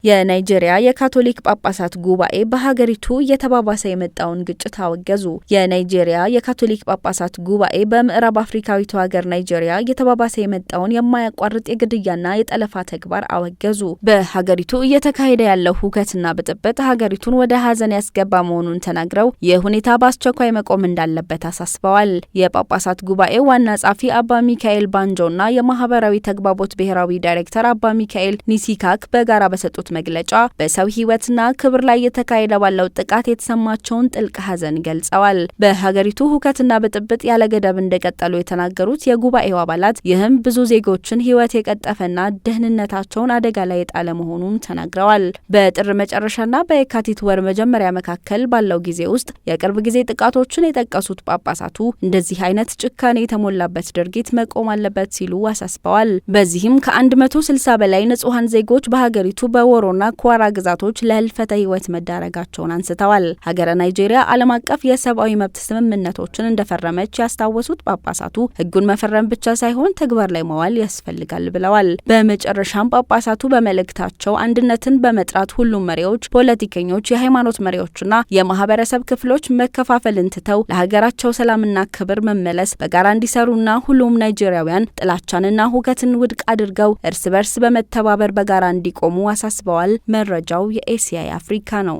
የናይጄሪያ የካቶሊክ ጳጳሳት ጉባኤ በሀገሪቱ እየተባባሰ የመጣውን ግጭት አወገዙ። የናይጄሪያ የካቶሊክ ጳጳሳት ጉባኤ በምዕራብ አፍሪካዊቱ ሀገር ናይጄሪያ እየተባባሰ የመጣውን የማያቋርጥ የግድያና የጠለፋ ተግባር አወገዙ። በሀገሪቱ እየተካሄደ ያለው ሁከትና ብጥብጥ ሀገሪቱን ወደ ሀዘን ያስገባ መሆኑን ተናግረው ይህ ሁኔታ በአስቸኳይ መቆም እንዳለበት አሳስበዋል። የጳጳሳት ጉባኤው ዋና ጸሐፊ አባ ሚካኤል ባንጆና የማህበራዊ ተግባቦት ብሔራዊ ዳይሬክተር አባ ሚካኤል ኒሲካክ በጋራ በሰጡት መግለጫ በሰው ሕይወትና ክብር ላይ የተካሄደ ባለው ጥቃት የተሰማቸውን ጥልቅ ሐዘን ገልጸዋል። በሀገሪቱ ሁከትና ብጥብጥ ያለ ገደብ እንደቀጠሉ የተናገሩት የጉባኤው አባላት ይህም ብዙ ዜጎችን ሕይወት የቀጠፈና ደህንነታቸውን አደጋ ላይ የጣለ መሆኑን ተናግረዋል። በጥር መጨረሻና በየካቲት ወር መጀመሪያ መካከል ባለው ጊዜ ውስጥ የቅርብ ጊዜ ጥቃቶችን የጠቀሱት ጳጳሳቱ እንደዚህ አይነት ጭካኔ የተሞላበት ድርጊት መቆም አለበት ሲሉ አሳስበዋል። በዚህም ከ160 በላይ ንጹሐን ዜጎች በሀገሪቱ በወሮና ኳራ ግዛቶች ለህልፈተ ህይወት መዳረጋቸውን አንስተዋል። ሀገረ ናይጄሪያ ዓለም አቀፍ የሰብአዊ መብት ስምምነቶችን እንደፈረመች ያስታወሱት ጳጳሳቱ ህጉን መፈረም ብቻ ሳይሆን ተግባር ላይ መዋል ያስፈልጋል ብለዋል። በመጨረሻም ጳጳሳቱ በመልእክታቸው አንድነትን በመጥራት ሁሉም መሪዎች፣ ፖለቲከኞች፣ የሃይማኖት መሪዎችና የማህበረሰብ ክፍሎች መከፋፈልን ትተው ለሀገራቸው ሰላምና ክብር መመለስ በጋራ እንዲሰሩና ሁሉም ናይጄሪያውያን ጥላቻንና ሁከትን ውድቅ አድርገው እርስ በርስ በመተባበር በጋራ እንዲቆሙ አሳስበዋል። መረጃው የኤሲያ አፍሪካ ነው።